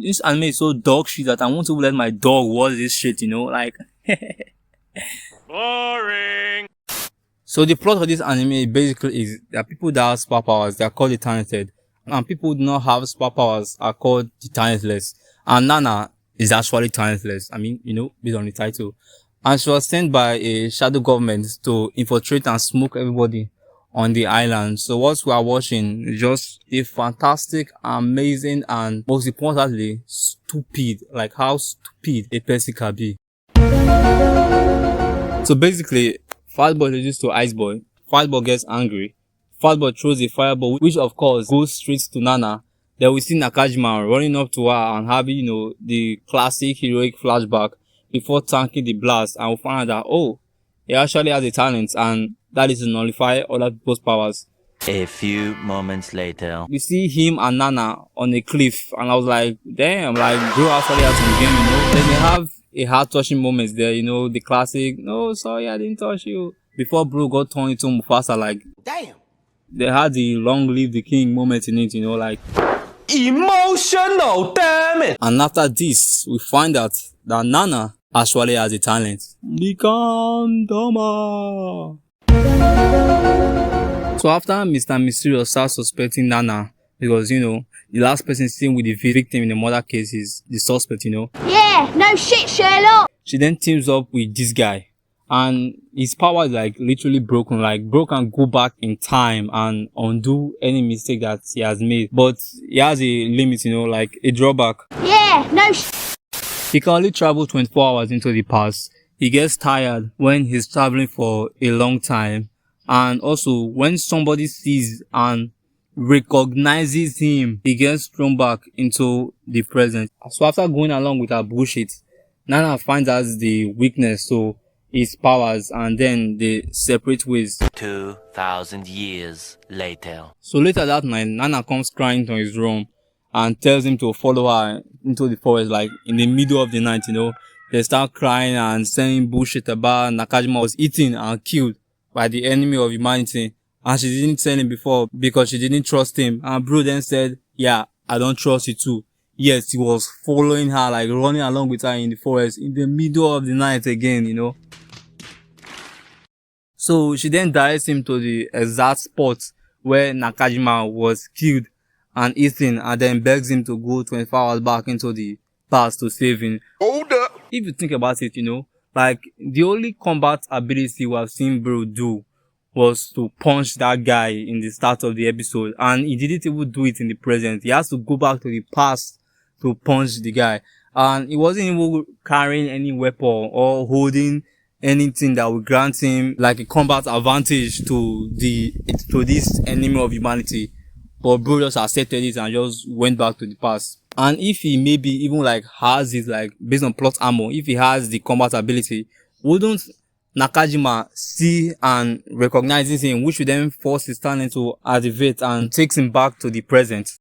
this anime is so dog shit that I want to let my dog watch this shit, you know, like. Boring. So the plot of this anime basically is that people that have superpowers, they are called the talented, and people who do not have superpowers are called the talentless. And Nana is actually talentless. I mean, you know, based on the title. And she was sent by a shadow government to infiltrate and smoke everybody on the island. So what we are watching is just a fantastic, amazing, and most importantly, stupid, like how stupid a person can be. So basically, Fat Boy introduced to Ice Boy. Fat Boy gets angry. Fat Boy throws a fireball, which of course goes straight to Nana. Then we see Nakajima running up to her and having, you know, the classic heroic flashback before tanking the blast, and we find out that, oh, he actually has a talent, and that is to nullify other people's powers. A few moments later, we see him and Nana on a cliff, and I was like, damn, like, bro actually has some game, you know. Then they have a heart-touching moments there, you know, the classic, no, sorry, I didn't touch you. Before bro got turned into Mufasa, like, Damn. they had the long live the king moment in it, you know, like. Emotional, damn it. And after this, we find out that Nana actually has a talent. Become Doma. So after Mr. Mysterious starts suspecting Nana, because, you know, the last person seen with the victim in the murder case is the suspect, you know. Yeah, no shit, Sherlock. She then teams up with this guy. And his power is like literally broken. Like bro can go back in time and undo any mistake that he has made. But he has a limit, you know, like a drawback. Yeah, no He can only travel 24 hours into the past. He gets tired when he's traveling for a long time. And also when somebody sees and recognizes him, he gets thrown back into the present. So after going along with her bullshit, Nana finds out the weakness to his powers, and then they separate ways. 2,000 years later. So later that night, Nana comes crying to his room and tells him to follow her into the forest, like in the middle of the night, you know. They start crying and saying bullshit about Nakajima was eaten and killed by the enemy of humanity, and she didn't tell him before because she didn't trust him. And bro then said, yeah, I don't trust you too. Yes, he was following her, like running along with her in the forest in the middle of the night again, you know. So she then directs him to the exact spot where Nakajima was killed and eaten, and then begs him to go 24 hours back into the past to save him. Hold up. If you think about it, you know, like the only combat ability we have seen bro do was to punch that guy in the start of the episode, and he didn't even do it in the present. He has to go back to the past to punch the guy, and he wasn't even carrying any weapon or holding anything that would grant him like a combat advantage to this enemy of humanity. But bro just accepted it and just went back to the past. And if he maybe even like has it like based on plot armor, if he has the combat ability, wouldn't Nakajima see and recognizes him, which would then force his talent to activate and takes him back to the present.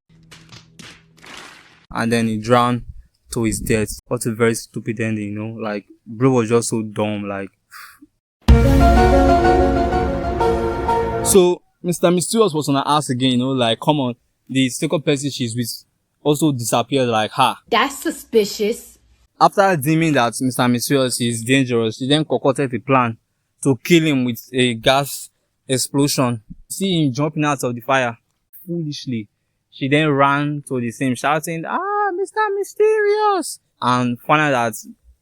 And then he drowned to his death. What a very stupid ending, you know, like bro was just so dumb, like. So Mr. Mysterious was on her ass again, you know, like come on, the second person she's with also disappeared like her. That's suspicious. After deeming that Mr. Mysterious is dangerous, she then concocted a plan to kill him with a gas explosion. See him jumping out of the fire foolishly. She then ran to the same shouting, ah, Mr. Mysterious! And found out that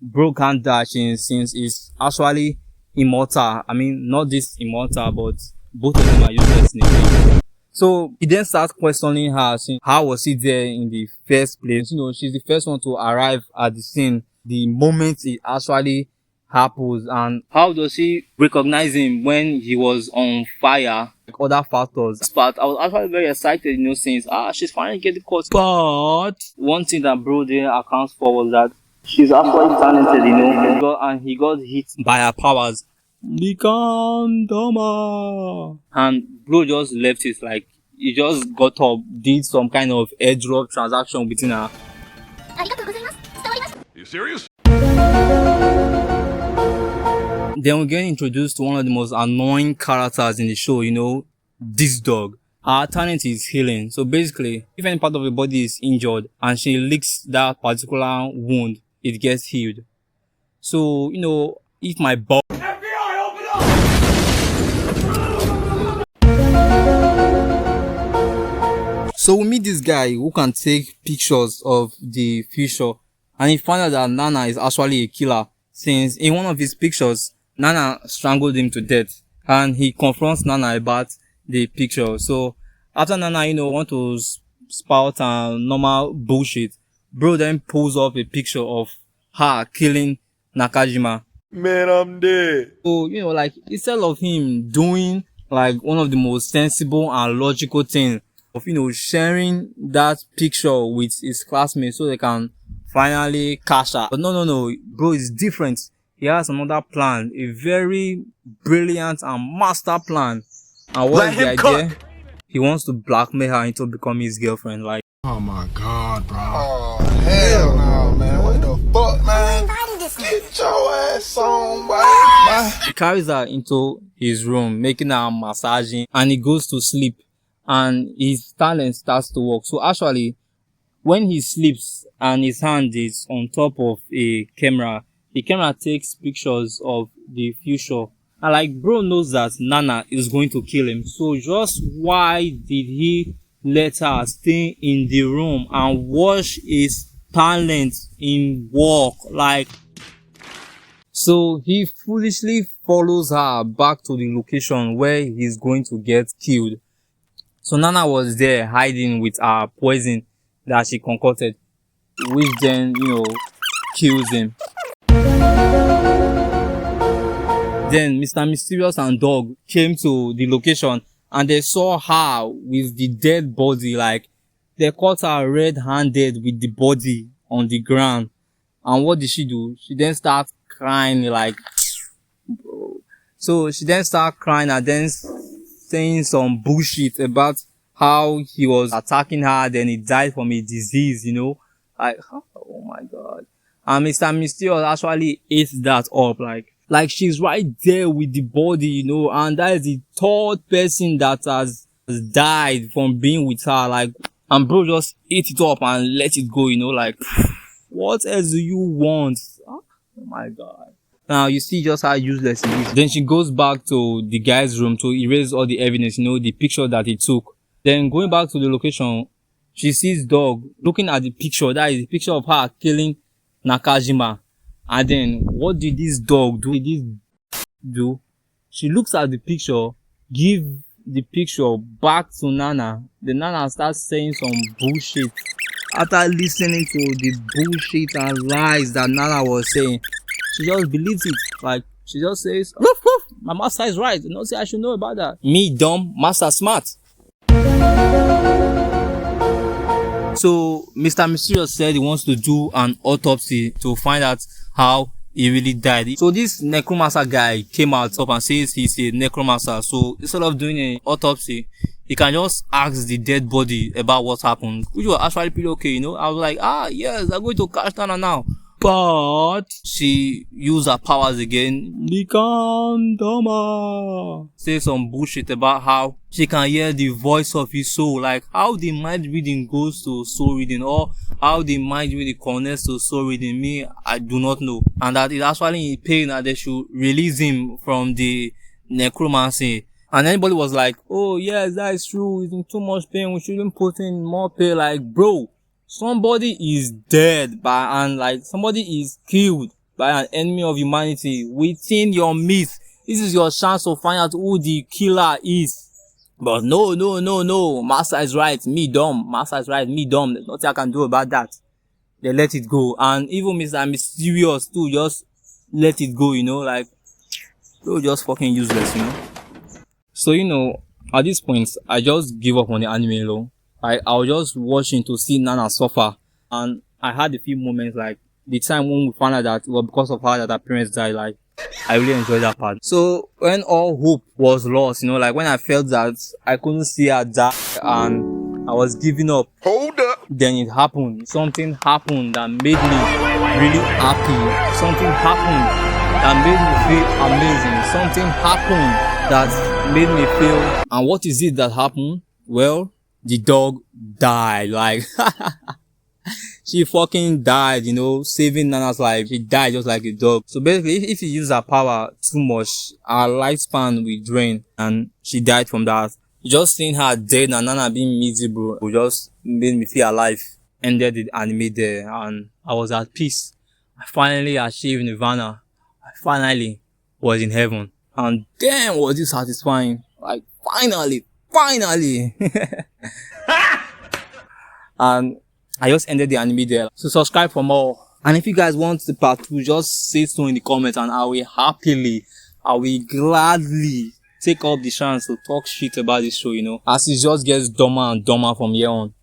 bro can't die since he's actually immortal. I mean, not this immortal, but both of them are useless in the game. So he then starts questioning her, saying, how was he there in the first place? You know, she's the first one to arrive at the scene the moment it actually happens. And how does she recognize him when he was on fire? Like other factors. But I was actually very excited, you know, since she's finally getting caught. But one thing that bro there accounts for was that she's actually talented, you know, and he got hit by her powers. Become Doma. And bro just left it, like he just got up, did some kind of airdrop transaction between her. Are you serious? Then we get introduced to one of the most annoying characters in the show, you know, this dog. Her talent is healing. So basically, if any part of the body is injured and she licks that particular wound, it gets healed. So, if my ball. So we meet this guy who can take pictures of the future, and he found out that Nana is actually a killer, since in one of his pictures, Nana strangled him to death, and he confronts Nana about the picture. So after Nana, want to spout normal bullshit, bro then pulls up a picture of her killing Nakajima. Man, I'm dead. So, instead of him doing like one of the most sensible and logical things of, sharing that picture with his classmates so they can finally cash out. But no, bro, it's different. He has another plan, a very brilliant and master plan. And what is the idea? He wants to blackmail her into becoming his girlfriend. Like, oh my God, bro. Oh, hell no, man. What the fuck, man? Get your ass on, boy. He carries her into his room, making her massaging, and he goes to sleep. And his talent starts to work. So actually, when he sleeps and his hand is on top of a camera, the camera takes pictures of the future. And like, bro knows that Nana is going to kill him. So just why did he let her stay in the room and watch his talent in work? Like, so he foolishly follows her back to the location where he's going to get killed. So Nana was there hiding with her poison that she concocted, which then, kills him. Then Mr. Mysterious and Dog came to the location and they saw her with the dead body. Like, they caught her red-handed with the body on the ground. And what did she do? She then started crying like, bro. So she then started crying and then saying some bullshit about how he was attacking her, then he died from a disease, like, oh my God. And Mr. Mysterious actually ate that up, like she's right there with the body, and that is the third person that has died from being with her, like, and bro just ate it up and let it go, like, what else do you want? Oh my God. Now, you see just how useless it is. Then she goes back to the guy's room to erase all the evidence, the picture that he took. Then going back to the location, she sees Dog looking at the picture. That is the picture of her killing Nakajima. And then, what did this dog do? She looks at the picture, give the picture back to Nana. Then Nana starts saying some bullshit. After listening to the bullshit and lies that Nana was saying, she just believes it. Like, she just says, woof, woof, my master is right. Say I should know about that. Me dumb, master smart. So Mr. Mysterious said he wants to do an autopsy to find out how he really died. So this necromancer guy came out up and says he's a necromancer. So instead of doing an autopsy, he can just ask the dead body about what happened, which was actually pretty okay, I was like, yes, I'm going to catch Nana now. But she used her powers again. Become dumber. Say some bullshit about how she can hear the voice of his soul. Like how the mind reading goes to soul reading, or how the mind reading connects to soul reading. Me, I do not know. And that is actually in pain that they should release him from the necromancy. And anybody was like, oh yes, that is true. He's in too much pain. We shouldn't put in more pain. Like, bro, somebody is dead somebody is killed by an enemy of humanity within your midst. This is your chance to find out who the killer is. But no. Master is right, me dumb. Master is right, me dumb. There's nothing I can do about that. They let it go. And even Mr. Mysterious too, just let it go, like, bro, just fucking useless, So, at this point, I just give up on the anime, I was just watching to see Nana suffer, and I had a few moments, like the time when we found out that it was because of her that her parents died. Like, I really enjoyed that part. So when all hope was lost, like when I felt that I couldn't see her die and I was giving up, Hold up. then it happened. Something happened that made me really happy. Something happened that made me feel amazing. Something happened that made me feel, and what is it that happened? Well, the dog died. Like, she fucking died, you know, saving Nana's life. She died just like a dog. So basically, if you use her power too much, her lifespan will drain, and she died from that. Just seeing her dead and Nana being miserable just made me feel alive. Ended the anime there, and I was at peace. I finally achieved Nirvana. I finally was in heaven. And damn, was it satisfying. Like, finally. And I just ended the anime there. So subscribe for more. And if you guys want the part 2, just say so in the comments, and I will gladly take up the chance to talk shit about this show, you know, as it just gets dumber and dumber from here on.